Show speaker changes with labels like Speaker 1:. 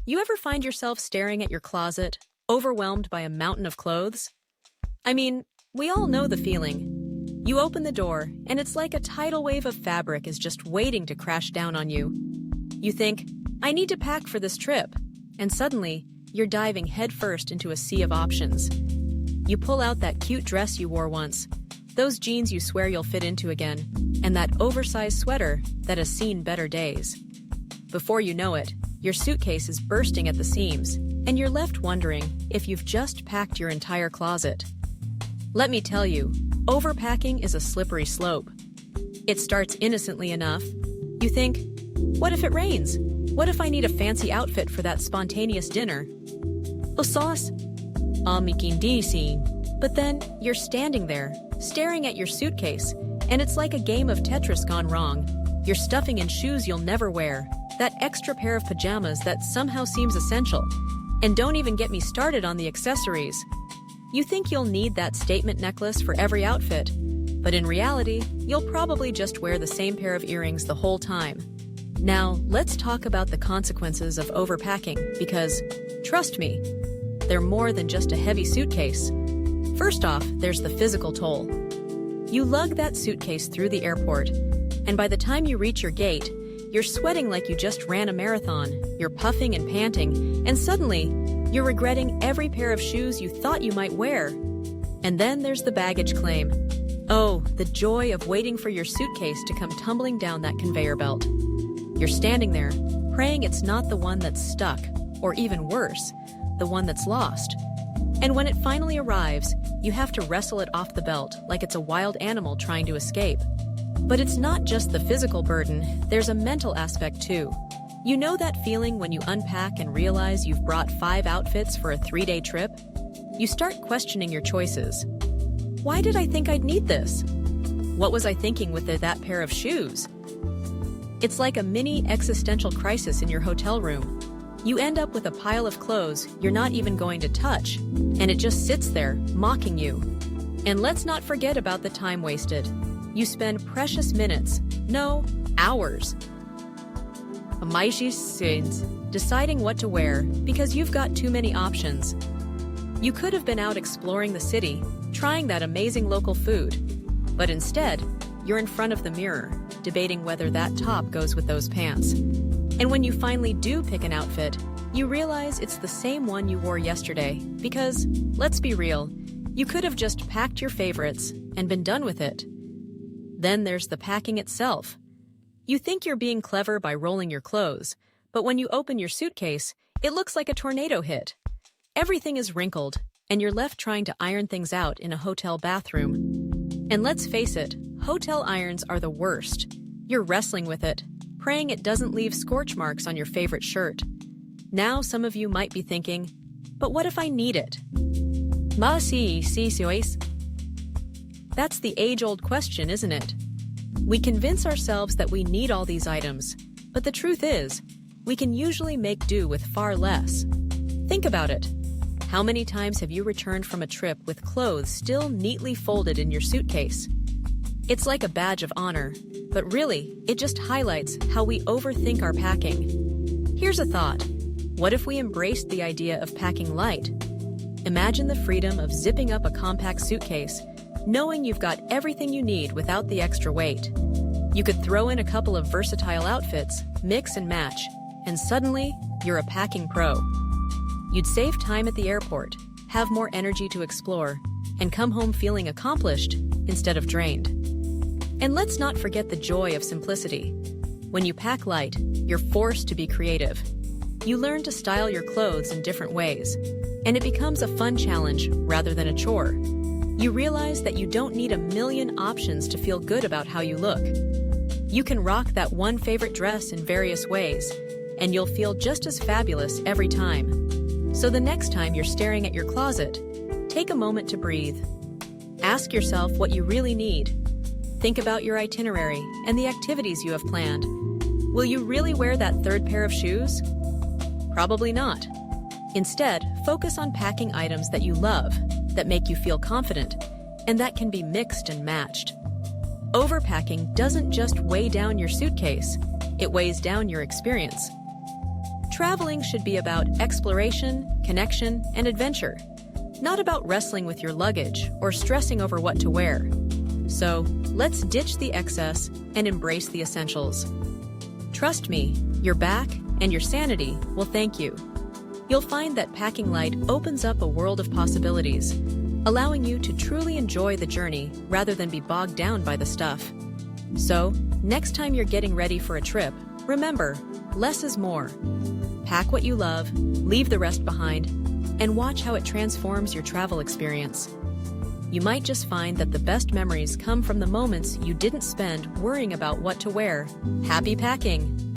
Speaker 1: You ever find yourself staring at your closet, overwhelmed by a mountain of clothes? I mean, we all know the feeling. You open the door, and it's like a tidal wave of fabric is just waiting to crash down on you. You think, I need to pack for this trip, and suddenly, you're diving headfirst into a sea of options. You pull out that cute dress you wore once, those jeans you swear you'll fit into again, and that oversized sweater that has seen better days. Before you know it, your suitcase is bursting at the seams, and you're left wondering if you've just packed your entire closet. Let me tell you, overpacking is a slippery slope. It starts innocently enough. You think, what if it rains? What if I need a fancy outfit for that spontaneous dinner? O sauce? But then you're standing there, staring at your suitcase, and it's like a game of Tetris gone wrong. You're stuffing in shoes you'll never wear, that extra pair of pajamas that somehow seems essential. And don't even get me started on the accessories. You think you'll need that statement necklace for every outfit, but in reality, you'll probably just wear the same pair of earrings the whole time. Now, let's talk about the consequences of overpacking because, trust me, they're more than just a heavy suitcase. First off, there's the physical toll. You lug that suitcase through the airport, and by the time you reach your gate, you're sweating like you just ran a marathon, you're puffing and panting, and suddenly, you're regretting every pair of shoes you thought you might wear. And then there's the baggage claim. Oh, the joy of waiting for your suitcase to come tumbling down that conveyor belt. You're standing there, praying it's not the one that's stuck, or even worse, the one that's lost. And when it finally arrives, you have to wrestle it off the belt like it's a wild animal trying to escape. But it's not just the physical burden, there's a mental aspect too. You know that feeling when you unpack and realize you've brought 5 outfits for a 3-day trip? You start questioning your choices. Why did I think I'd need this? What was I thinking with that pair of shoes? It's like a mini existential crisis in your hotel room. You end up with a pile of clothes you're not even going to touch, and it just sits there, mocking you. And let's not forget about the time wasted. You spend precious minutes, no, hours, deciding what to wear because you've got too many options. You could have been out exploring the city, trying that amazing local food, but instead, you're in front of the mirror, debating whether that top goes with those pants. And when you finally do pick an outfit, you realize it's the same one you wore yesterday because, let's be real, you could have just packed your favorites and been done with it. Then there's the packing itself. You think you're being clever by rolling your clothes, but when you open your suitcase, it looks like a tornado hit. Everything is wrinkled, and you're left trying to iron things out in a hotel bathroom. And let's face it, hotel irons are the worst. You're wrestling with it, praying it doesn't leave scorch marks on your favorite shirt. Now some of you might be thinking, but what if I need it? That's the age-old question, isn't it? We convince ourselves that we need all these items, but the truth is, we can usually make do with far less. Think about it. How many times have you returned from a trip with clothes still neatly folded in your suitcase? It's like a badge of honor, but really, it just highlights how we overthink our packing. Here's a thought. What if we embraced the idea of packing light? Imagine the freedom of zipping up a compact suitcase, knowing you've got everything you need without the extra weight. You could throw in a couple of versatile outfits, mix and match, and suddenly, you're a packing pro. You'd save time at the airport, have more energy to explore, and come home feeling accomplished instead of drained. And let's not forget the joy of simplicity. When you pack light, you're forced to be creative. You learn to style your clothes in different ways, and it becomes a fun challenge rather than a chore. You realize that you don't need a million options to feel good about how you look. You can rock that one favorite dress in various ways, and you'll feel just as fabulous every time. So the next time you're staring at your closet, take a moment to breathe. Ask yourself what you really need. Think about your itinerary and the activities you have planned. Will you really wear that 3rd pair of shoes? Probably not. Instead, focus on packing items that you love, that make you feel confident, and that can be mixed and matched. Overpacking doesn't just weigh down your suitcase, it weighs down your experience. Traveling should be about exploration, connection, and adventure, not about wrestling with your luggage or stressing over what to wear. So, let's ditch the excess and embrace the essentials. Trust me, your back and your sanity will thank you. You'll find that packing light opens up a world of possibilities, allowing you to truly enjoy the journey rather than be bogged down by the stuff. So, next time you're getting ready for a trip, remember, less is more. Pack what you love, leave the rest behind, and watch how it transforms your travel experience. You might just find that the best memories come from the moments you didn't spend worrying about what to wear. Happy packing!